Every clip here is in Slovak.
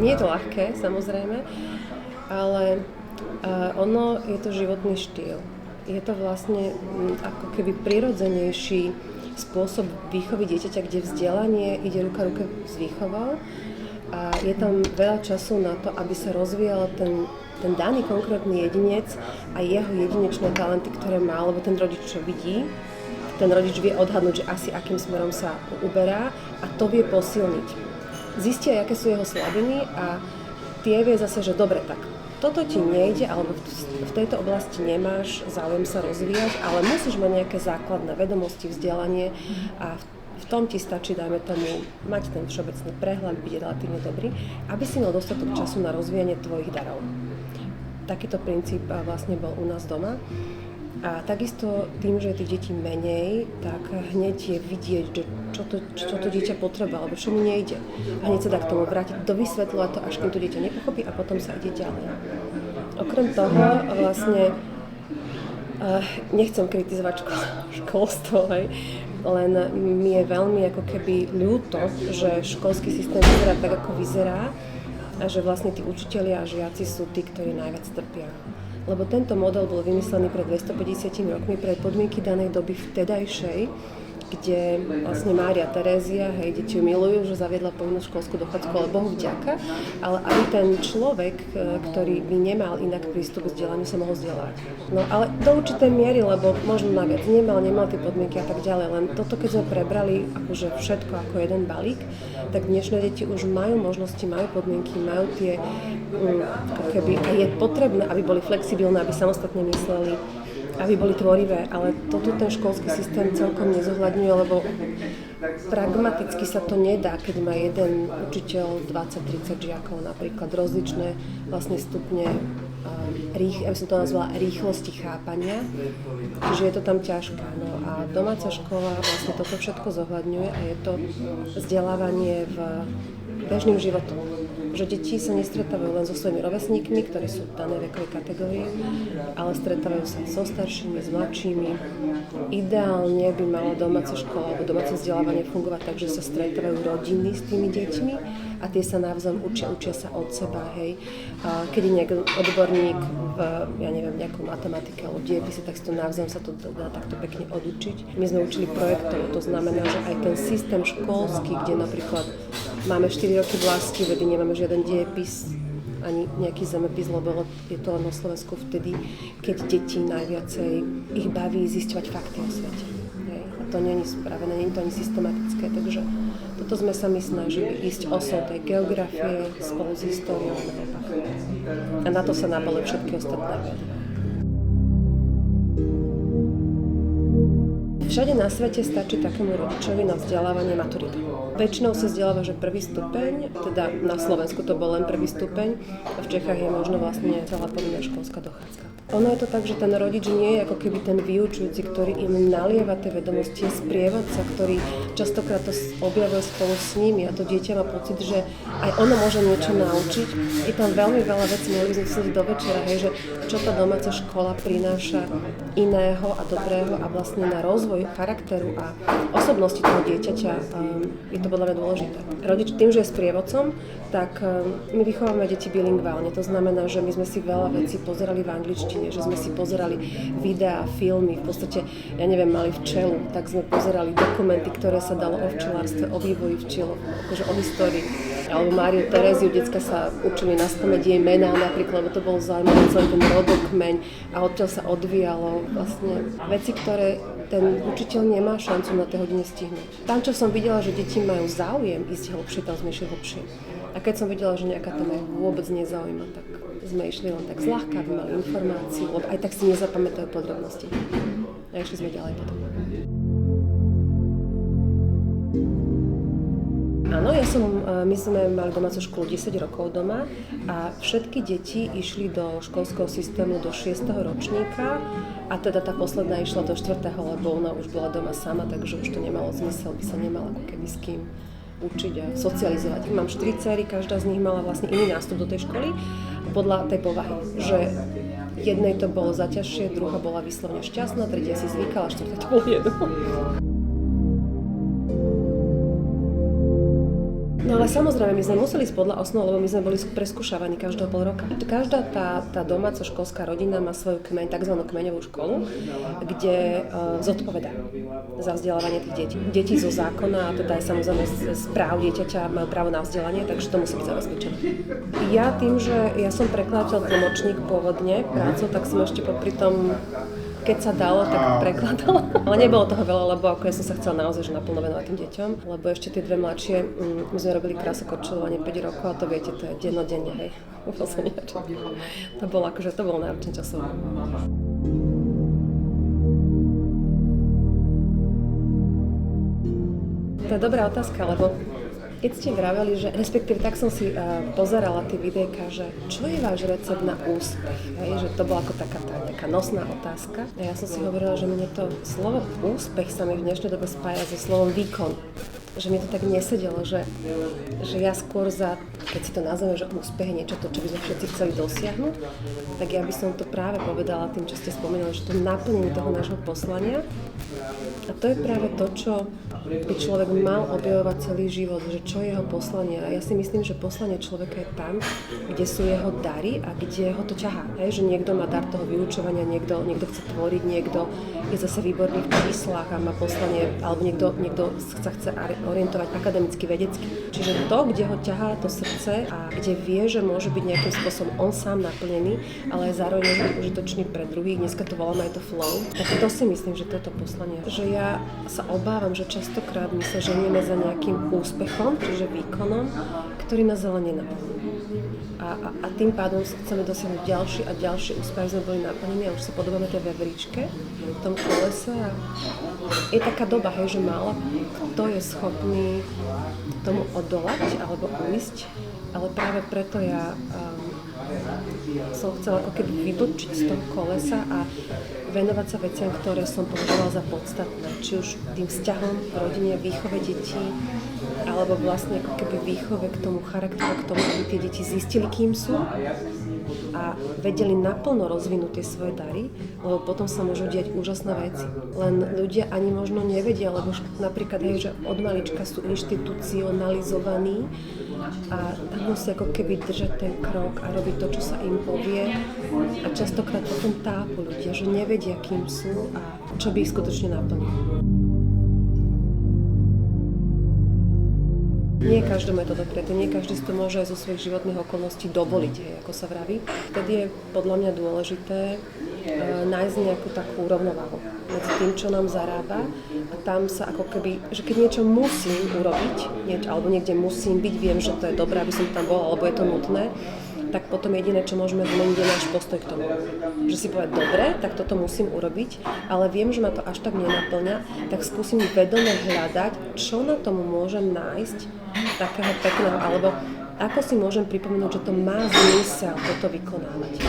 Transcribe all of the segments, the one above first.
Nie je to ľahké, samozrejme, ale ono je to životný štýl. Je to vlastne ako keby prirodzenejší spôsob výchovy dieťaťa, kde vzdelanie ide ruka ruke s výchovou a je tam veľa času na to, aby sa rozvíjal ten daný konkrétny jedinec a jeho jedinečné talenty, ktoré má, lebo ten rodič čo vidí, ten rodič vie odhadnúť, že asi akým smerom sa uberá a to vie posilniť. Zistia, aké sú jeho slabiny a tie vie zase, že dobre, tak toto ti nejde, alebo v tejto oblasti nemáš záujem sa rozvíjať, ale musíš mať nejaké základné vedomosti, vzdelanie a v tom ti stačí, dajme tomu, mať ten všeobecný prehľad, byť relatívne dobrý, aby si mal dostatok času na rozvíjanie tvojich darov. Takýto princíp vlastne bol u nás doma. A takisto tým, že je tých detí menej, tak hneď je vidieť, že čo to dieťa potrebuje, alebo čo mu nejde. A hneď sa dá k tomu vrátiť, dovysvetľovať to, až kým to dieťa nepochopí a potom sa ide ďalej. Okrem toho vlastne nechcem kritizovať školstvo, len mi je veľmi ako keby ľúto, že školský systém vyzerá tak, ako vyzerá a že vlastne tí učitelia a žiaci sú tí, ktorí najviac trpia. Lebo tento model bol vymyslený pred 250 rokmi pre podmienky danej doby vtedajšej, kde vlastne Mária Terézia, deti ju milujú, že zaviedla povinnú školskú dochádzku, ale Bohu vďaka, ale aby ten človek, ktorý by nemal inak prístup k vzdelaniu, sa mohol vzdelávať. No ale do určitej miery, lebo možno naviac nemal tie podmienky a tak ďalej, len toto keď sme prebrali akože všetko ako jeden balík, tak dnešné deti už majú možnosti, majú podmienky, majú tie, ako keby, a je potrebné, aby boli flexibilné, aby samostatne mysleli, aby boli tvorivé, ale toto ten školský systém celkom nezohľadňuje, lebo pragmaticky sa to nedá, keď má jeden učiteľ 20-30 žiakov, napríklad rozličné vlastne stupne, ja by som to nazvala rýchlosti chápania, čiže je to tam ťažké. No a domáca škola vlastne toto všetko zohľadňuje a je to vzdelávanie v bežným životom. Že deti sa nestretávajú len so svojimi rovesníkmi, ktorí sú v danej vekovej kategórii, ale stretávajú sa so staršími, s mladšími. Ideálne by mala domáca škola alebo domáce vzdelávanie fungovať tak, že sa stretávajú rodiny s tými deťmi a tie sa navzájom učia sa od seba, hej. A keď je nejaký odborník v, nejakom matematike alebo diepise, tak si to navzájom sa to dá takto pekne odučiť. My sme učili projektov, to znamená, že aj ten systém školský, kde napríklad máme 4 roky vlasti vedy, nemáme žiaden diepis, ani nejaký zemepis, lebo je to len na Slovensku vtedy, keď deti najviacej ich baví zisťovať fakty o svete. Hej. A to nie je spravené, nie je to ani systematické, takže toto sme sa my snažili ísť osou tej geografie spolu s históriou a naopak. A na to sa nabalili všetky ostatné vedy. Všade na svete stačí takému rodičovi na vzdelávanie maturita. Väčšinou sa vzdeláva, že prvý stupeň, teda na Slovensku to bol len prvý stupeň a v Čechách je možno vlastne celá povinná školská dochádzka. Ono je to tak, že ten rodič nie je ako keby ten vyučujúci, ktorý im nalieva tie vedomosti, je sprievodca, ktorý častokrát to objavuje spolu s nimi a to dieťa má pocit, že aj ono môže niečo naučiť. Je tam veľmi veľa vecí, mohli sme si do večera, že čo tá domáca škola prináša iného a dobrého a vlastne na rozvoj charakteru a osobnosti toho dieťaťa je to podľa mňa dôležité. Rodič tým, že je sprievodcom, tak my vychovávame deti bilingválne. To znamená, že my sme si veľa vecí pozerali v angličtine, že sme si pozerali videá, filmy, v podstate, mali včelu, tak sme pozerali dokumenty, ktoré sa dalo o včelárstve, o vývoji včielov, akože o histórii. Alebo Máriu Teréziu, decka sa učili naspamäť jej mená napríklad, lebo to bol zaujímavý celý ten rodokmeň a odtiaľ sa odvíjalo vlastne veci, ktoré ten učiteľ nemá šancu na tej hodine stihnúť. Tam, čo som videla, že deti majú záujem ísť hlbšie, tam sme išli hlbšie. A keď som videla, že nejaká téma ich vôbec nezaujíma, tak sme išli len tak zľahka, aby mali informáciu, lebo aj tak si nezapamätajú podrobnosti. A išli sme ďalej potom. Áno, my sme mali domácu školu 10 rokov doma a všetky deti išli do školského systému do 6. ročníka a teda tá posledná išla do 4., lebo ona už bola doma sama, takže už to nemalo zmysel, by sa nemala ako keby s kým učiť a socializovať. Mám 4 dcery, každá z nich mala vlastne iný nástup do tej školy podľa tej povahy, že jednej to bolo zaťažšie, druhá bola vyslovne šťastná, tretia si zvykala, štvrtá to bolo jedno. No ale samozrejme, my sme museli ísť podľa osnov, lebo my sme boli preskúšavaní každého pol roka. Každá tá domáca školská rodina má svoju takzvanú kmeňovú školu, kde zodpovedá za vzdelávanie tých detí. Deti zo zákona, a teda aj samozrejme z práv dieťaťa majú právo na vzdelanie, takže to musí byť zabezpečené. Ja tým, že ja som prekladateľ tlmočník pôvodne prácou, tak som ešte popri tom, keď sa dalo, tak prekladala. Ale nebolo toho veľa, lebo ako ja som sa chcela naozaj že naplno venovať tým deťom, lebo ešte tie dve mladšie, my sme robili krásokorčuľovanie 5 rokov a to viete, to je dennodenne, hej. To bolo akože, to bolo náročné časovo. To je dobrá otázka, lebo keď ste vraveli, že respektíve tak som si pozerala tie videjka, že čo je váš recept na úspech, hej? Že to bola ako taká nosná otázka. A ja som si hovorila, že mne to slovo úspech sa mi v dnešnej dobe spája so slovom výkon. Že mi to tak nesedelo, že ja skôr keď si to nazveme, že úspech je niečo to, čo by sme všetci chceli dosiahnuť, tak ja by som to práve povedala tým, čo ste spomínali, že to naplnenie toho nášho poslania. A to je práve to, čo by človek mal objavovať celý život, že čo je jeho poslanie. A ja si myslím, že poslanie človeka je tam, kde sú jeho dary a kde ho to ťahá. Že niekto má dar toho vyučovania, niekto chce tvoriť, niekto je zase výborný v číslach a má poslanie, alebo niekto sa chce orientovať akademicky, vedecky. Čiže to, kde ho ťahá to srdce a kde vie, že môže byť nejakým spôsobom on sám naplnený, ale aj zároveň môže byť užitočný pre druhých. Dneska to voláme aj to flow. Tak to si myslím, že to je to poslanie. Že ja sa obávam, že častokrát my sa ženieme za nejakým úspechom, čiže výkonom, ktorý nás ale nenaplní. A tým pádom chceme dosiahnuť ďalší a ďalší úspech, sme boli naplnení a už sa podobáme tej veveričke v tom kolese. A je taká doba, že málo kto je schopný tomu odolať alebo uísť, ale práve preto ja som chcela ako keby vybočiť z toho kolesa a venovať sa veciam, ktoré som považovala za podstatné. Či už tým vzťahom v rodine, výchove detí, alebo vlastne ako keby výchove k tomu charakteru, k tomu, aby tie deti zistili, kým sú a vedeli naplno rozvinúť tie svoje dary, lebo potom sa môžu diať úžasné veci. Len ľudia ani možno nevedia, lebo napríklad že od malička sú inštitucionalizovaní a tam musí ako keby držať ten krok a robiť to, čo sa im povie. A častokrát potom tápu ľudia, že nevedia, kým sú a čo by ich skutočne naplnilo. Nie každému je to dopreté, nie každý si to môže aj zo svojich životných okolností dovoliť, ako sa vraví. Vtedy je podľa mňa dôležité nájsť nejakú takú rovnováhu medzi tým, čo nám zarába a tam sa ako keby, že keď niečo musím urobiť, alebo niekde musím byť, viem, že to je dobré, aby som tam bola, alebo je to nutné, tak potom jediné, čo môžeme zmeniť, je náš postoj k tomu. Že si povedať, dobre, tak toto musím urobiť, ale viem, že ma to až tak nenaplňa, tak skúsim vedome hľadať, čo na tomu môžem nájsť takého pekného, alebo ako si môžem pripomenúť, že to má zmysel toto vykonávať.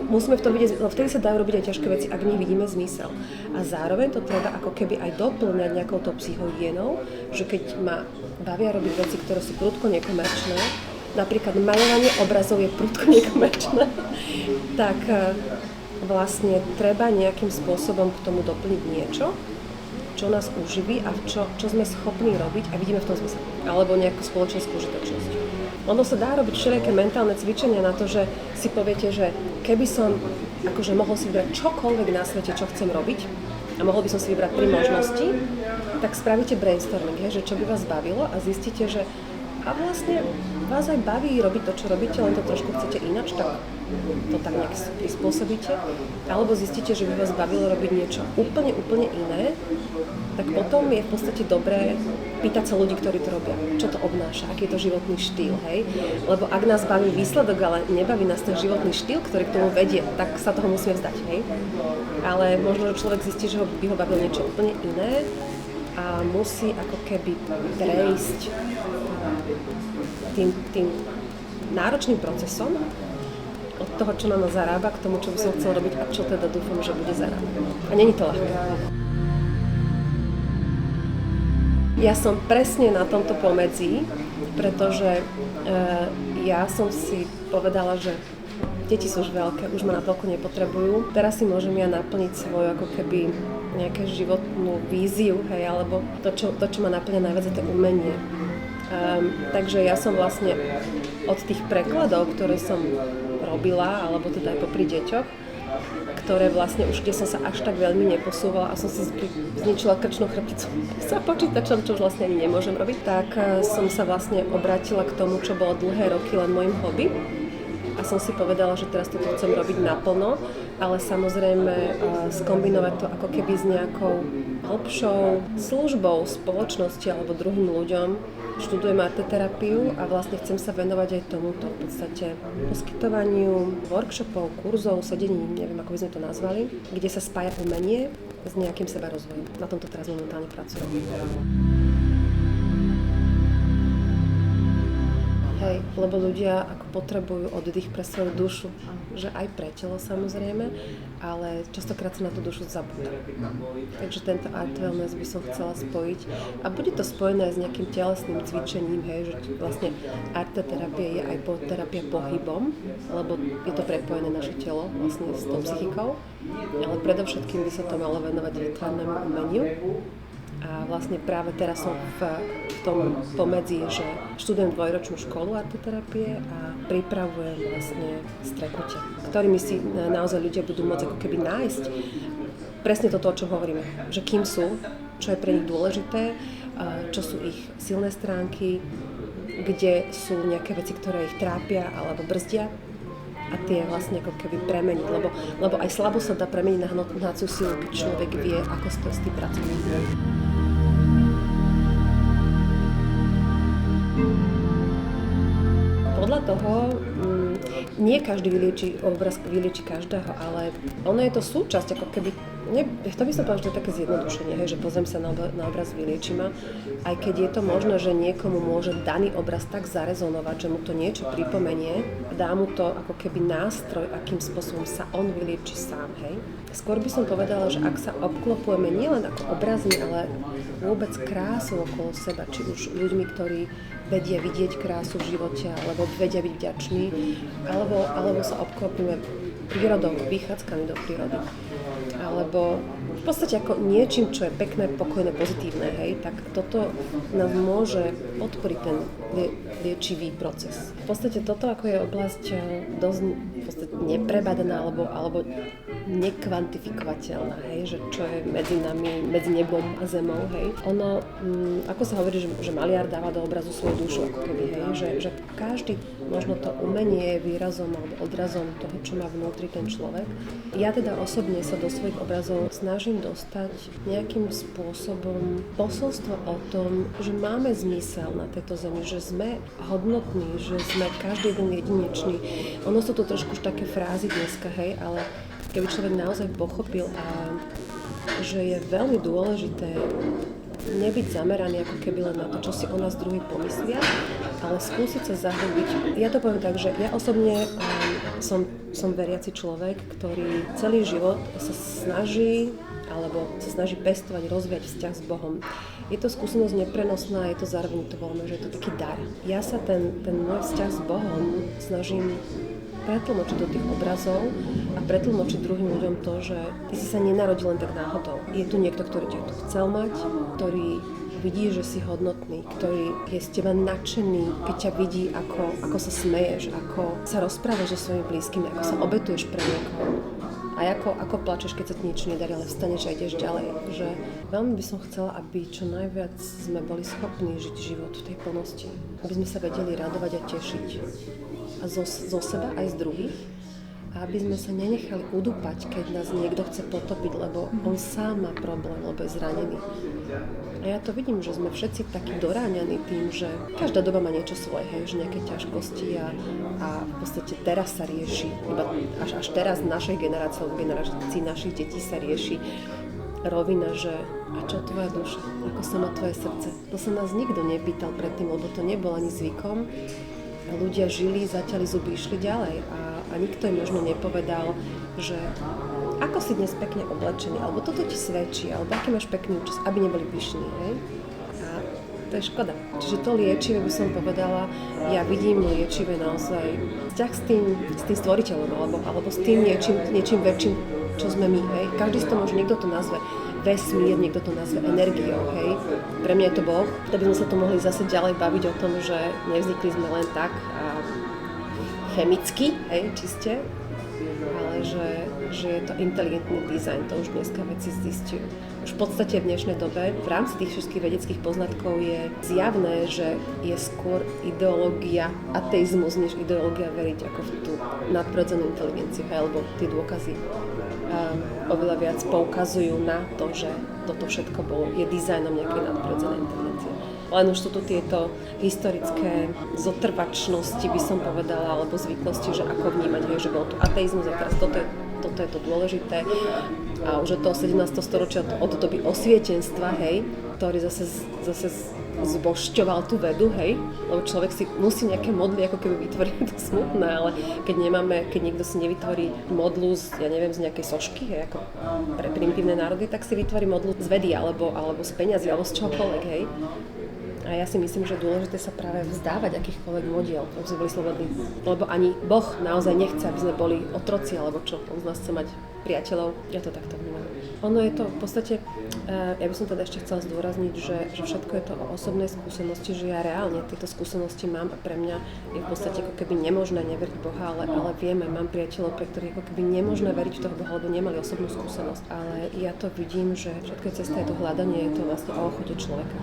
Musíme v tom vidieť, lebo vtedy sa dajú robiť aj ťažké veci, ak nevidíme zmysel. A zároveň to treba ako keby aj doplňať nejakou to psychohygienou, že keď ma bavia robiť veci, ktoré sú prudko nekomerčné, napríklad maľovanie obrazov je prudko nekomerčné, tak vlastne treba nejakým spôsobom k tomu doplniť niečo, čo nás uživí a čo sme schopní robiť a vidíme v tom zmysel. Alebo nejakú spoločenskú užitočnosť. Ono sa dá robiť všelijaké mentálne cvičenia na to, že si poviete, že keby som akože mohol si vybrať čokoľvek na svete, čo chcem robiť a mohol by som si vybrať 3 možnosti, tak spravíte brainstorming, že čo by vás bavilo a zistíte, že a vlastne vás aj baví robiť to, čo robíte, len to trošku chcete ináč, tak to tak nejak prispôsobíte. Alebo zistíte, že by vás bavilo robiť niečo úplne iné, tak potom je v podstate dobré pýtať sa ľudí, ktorí to robia. Čo to obnáša, aký je to životný štýl, hej? Lebo ak nás baví výsledok, ale nebaví nás ten životný štýl, ktorý k tomu vedie, tak sa toho musíme vzdať, hej? Ale možno, že človek zistí, že by ho bavilo niečo úplne iné a musí ako keby prejsť tým náročným procesom od toho, čo nám zarába, k tomu, čo by som chcel robiť a čo teda dúfam, že bude zarábať. A není to ľahké. Ja som presne na tomto pomedzi, pretože ja som si povedala, že deti sú už veľké, už ma natoľko nepotrebujú. Teraz si môžem ja naplniť svoju ako keby nejakú životnú víziu, hej, alebo to, čo ma naplňa najviac, je to umenie. Takže ja som vlastne od tých prekladov, ktoré som robila, alebo teda aj popri deťoch, ktoré vlastne už kde som sa až tak veľmi neposúvala a som si zničila krčnú chrbticu za počítačom, čo už vlastne ani nemôžem robiť, tak som sa vlastne obrátila k tomu, čo bolo dlhé roky len môjim hobby. A som si povedala, že teraz toto chcem robiť naplno, ale samozrejme skombinovať to ako keby s nejakou hlbšou službou spoločnosti alebo druhým ľuďom. Študujem arteterapiu a vlastne chcem sa venovať aj tomuto, v podstate poskytovaniu workshopov, kurzov, sedení, neviem ako by sme to nazvali, kde sa spája umenie s nejakým sebarozvojom. Na tomto teraz momentálne pracujem. Hej, lebo ľudia ako potrebujú oddych pre svoju dušu, že aj pre telo samozrejme, ale častokrát sa na tú dušu zabúda. Takže tento art wellness by som chcela spojiť a bude to spojené s nejakým telesným cvičením, hej, že vlastne arteterapia je aj terapia pohybom, lebo je to prepojené naše telo vlastne s tou psychikou, ale predovšetkým by sa to malo venovať výtvarnému umeniu. A vlastne práve teraz som v tom pomedzi, že študujem dvojročnú školu arteterapie a pripravujem vlastne stretnutia, ktorými si naozaj ľudia budú môcť ako keby nájsť presne toto, o čom hovoríme, že kým sú, čo je pre nich dôležité, čo sú ich silné stránky, kde sú nejaké veci, ktoré ich trápia alebo brzdia a tie vlastne ako keby premeniť, lebo aj slabo sa dá premeniť na hnaciu silu, keď človek vie, ako s tým pracovať. Podľa toho, nie každý obraz vylieči každého, ale ono je to súčasť, ako keby, to by som povedala, že to je také zjednodušenie, hej, že pozriem sa na obraz, vylieči ma, aj keď je to možné, že niekomu môže daný obraz tak zarezonovať, že mu to niečo pripomenie, dá mu to ako keby nástroj, akým spôsobom sa on vylieči sám, hej. Skôr by som povedala, že ak sa obklopujeme nielen ako obrazmi, ale vôbec krásou okolo seba, či už ľuďmi, ktorí vedia vidieť krásu v živote, alebo vedia byť vďační, alebo sa obklopíme prírodou, vychádzkami do prírody. Alebo v podstate ako niečím, čo je pekné, pokojné, pozitívne, hej, tak toto nám môže podporiť ten liečivý proces. V podstate toto ako je oblasť dosť v podstate neprebadaná alebo nekvantifikovateľná, hej, že čo je medzi nami, medzi nebom a zemou, hej. Ono, ako sa hovorí, že maliar dáva do obrazu svoju dušu, ako keby, hej, že každý možno to umenie je výrazom alebo odrazom toho, čo má vnútri ten človek. Ja teda osobne sa do svojich obrazov snažím dostať nejakým spôsobom posolstvo o tom, že máme zmysel na tejto zemi, že sme hodnotní, že sme každý jeden jedinečný. Ono sú to trošku už také frázy dneska, hej, ale keby človek naozaj pochopil a že je veľmi dôležité nebyť zameraný ako keby len na to, čo si o nás druhý pomyslia, ale skúsiť sa zahlbiť. Ja to poviem tak, že ja osobne som veriaci človek, ktorý celý život sa snaží pestovať, rozvíjať vzťah s Bohom. Je to skúsenosť neprenosná, je to zároveň to voľme, že je to taký dar. Ja sa ten môj vzťah s Bohom snažím pretlmočiť do tých obrazov a pretlmočiť druhým ľuďom to, že ty si sa nenarodil len tak náhodou. Je tu niekto, ktorý ťa tu chcel mať, ktorý vidí, že si hodnotný, ktorý je z teba nadšený, keď ťa vidí, ako sa smeješ, ako sa rozprávaš so svojimi blízkymi, ako sa obetuješ pre niekoho. A ako plačeš, keď sa ti niečo nedarí, ale vstaneš a ideš ďalej. Že veľmi by som chcela, aby čo najviac sme boli schopní žiť život v tej plnosti. Aby sme sa vedeli radovať a tešiť. A zo seba aj z druhých. A aby sme sa nenechali udúpať, keď nás niekto chce potopiť, lebo on sám má problém, lebo je zranený. A ja to vidím, že sme všetci takí doráňaní tým, že každá doba má niečo svoje, hej, že nejaké ťažkosti a v podstate teraz sa rieši, iba až teraz našej generácii našich detí sa rieši rovina, že a čo tvoja duša, ako sa má tvoje srdce. To sa nás nikto nepýtal predtým, lebo to nebol ani zvykom. A ľudia žili, zaťali zuby, išli ďalej a nikto im možno nepovedal, že ako si dnes pekne oblečený, alebo toto ti svedčí, alebo aký máš pekný účes, aby neboli pyšní, hej? A to je škoda. Čiže to liečivé by som povedala, ja vidím liečivé naozaj vzťah s tým stvoriteľom, alebo s tým niečím väčším, čo sme my, hej. Každý si to môže, niekto to nazve vesmír, niekto to nazve energiou, hej. Pre mňa je to Boh. To by sme sa tu mohli zase ďalej baviť o tom, že nevznikli sme len tak a chemicky, hej, čiste, ale že je to inteligentný dizajn, to už dneska veci zistujú. Už v podstate v dnešnej dobe v rámci tých všetkých vedeckých poznatkov je zjavné, že je skôr ideológia ateizmus, než ideológia veriť ako v tú nadprirodzenú inteligenciu, alebo tie dôkazy oveľa viac poukazujú na to, že toto všetko je dizajnom nejakej nadprirodzenej inteligencie. Len už sú tu tieto historické zotrvačnosti, by som povedala, alebo zvyklosti, že ako vnímať, hej, že bol tu ateizmus a teraz toto je to dôležité. A už od toho 17. storočia, od doby osvietenstva, hej, ktorý zase zbožťoval tú vedu, hej, lebo človek si musí nejaké modly ako keby vytvoriť, to smutné, ale keď niekto si nevytvorí modlu z nejakej sošky, hej, ako pre primitívne národy, tak si vytvorí modlu z vedy, alebo z peňazí, alebo z čohokoľvek, hej. A ja si myslím, že je dôležité sa práve vzdávať akýchkoľvek modiel, aby sme boli slobodní. Lebo ani Boh naozaj nechce, aby sme boli otroci, alebo čo, on z nás chce mať priateľov. Ja to takto vnímam. Ono je to v podstate, ja by som teda ešte chcela zdôrazniť, že všetko je to o osobnej skúsenosti, že ja reálne tieto skúsenosti mám a pre mňa je v podstate ako keby nemožné neveriť Boha, ale vieme, mám priateľov, pre ktorých ako keby nemožné veriť v toho Boha, lebo nemali osobnú skúsenosť. Ale ja to vidím, že všetko cesta je to hľadanie, je to vlastne o ochote človeka.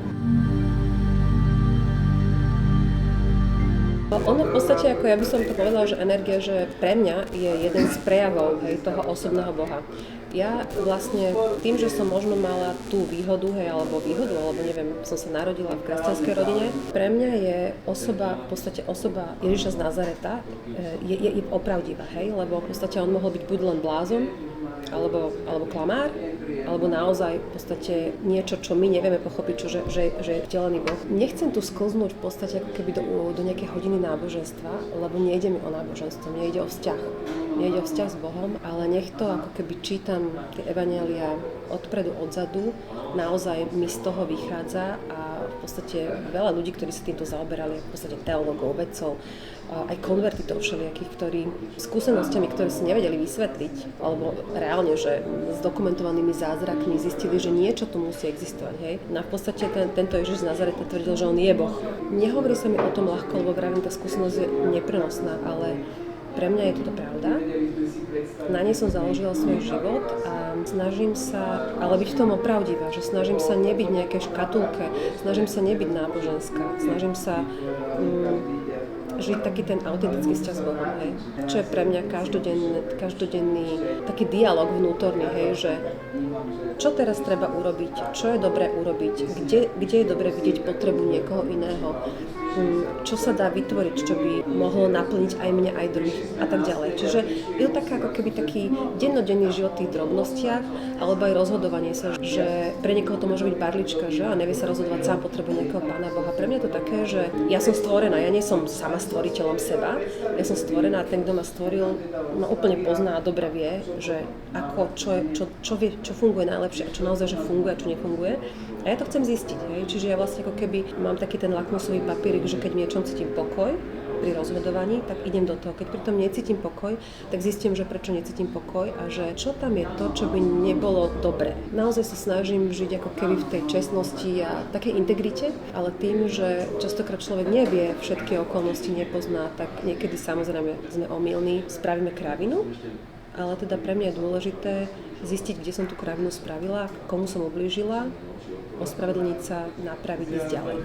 Ono v podstate, ako ja by som to povedala, že energia, že pre mňa je jeden z prejavov, hej, toho osobného Boha. Ja vlastne tým, že som možno mala tú výhodu, alebo neviem, som sa narodila v kresťanskej rodine, pre mňa je v podstate osoba Ježiša z Nazareta je opravdivá, hej, lebo v podstate on mohol byť buď len blázon, alebo klamár, alebo naozaj v podstate niečo, čo my nevieme pochopiť, že je vtelený Boh. Nechcem tu sklznúť v podstate ako keby do nejakej hodiny náboženstva, lebo nejde mi o náboženstvo, mne ide o vzťah. Mne ide o vzťah s Bohom, ale nech to ako keby čítam tie evanjelia odpredu, odzadu, naozaj mi z toho vychádza a v podstate veľa ľudí, ktorí sa týmto zaoberali, v podstate teológov, vedcov, aj konvertitov všelijakých, ktorí skúsenosťami, ktoré si nevedeli vysvetliť, alebo reálne, že s dokumentovanými zázrakmi zistili, že niečo tu musí existovať. Hej? No a v podstate tento Ježiš z Nazareta tvrdil, že on je Boh. Nehovorí sa mi o tom ľahko, lebo vravím, tá skúsenosť je neprenosná, ale pre mňa je toto pravda. Na nej som založila svoj život a snažím sa, ale byť v tom opravdivá, že snažím sa nebyť v nejakej škatulke, snažím sa nebyť náboženská, snažím sa žiť taký ten autentický vzťah s Bohom, hej. Čo je pre mňa každodenný taký dialog vnútorný, hej, že čo teraz treba urobiť, čo je dobré urobiť, kde je dobré vidieť potrebu niekoho iného, čo sa dá vytvoriť, čo by mohlo naplniť aj mňa, aj druhých a tak ďalej. Čiže je to ako keby taký dennodenný život v tých drobnostiach, alebo aj rozhodovanie sa, že pre niekoho to môže byť barlička, že? A nevie sa rozhodovať sám, potrebuje nejakého Pána Boha. Pre mňa je to také, že ja som stvorená, ja nie som sama stvoriteľom seba, ja som stvorená a ten, kto ma stvoril, ma úplne pozná a dobre vie, že ako, čo funguje najlepšie a čo naozaj že funguje a čo nefunguje. A ja to chcem zistiť, hej? Čiže ja vlastne ako keby mám taký ten lakmusový papierik, že keď v niečom cítim pokoj pri rozhodovaní, tak idem do toho. Keď pri tom necítim pokoj, tak zistím, že prečo necítim pokoj a že čo tam je to, čo by nebolo dobre. Naozaj sa snažím žiť ako keby v tej čestnosti a takej integrite, ale tým, že častokrát človek nevie, všetky okolnosti nepozná, tak niekedy samozrejme sme omylní, spravíme kravinu, ale teda pre mňa je dôležité zistiť, kde som tú kravinu spravila, komu som ublížila, ospravedlniť sa, napraviť, ísť ďalej.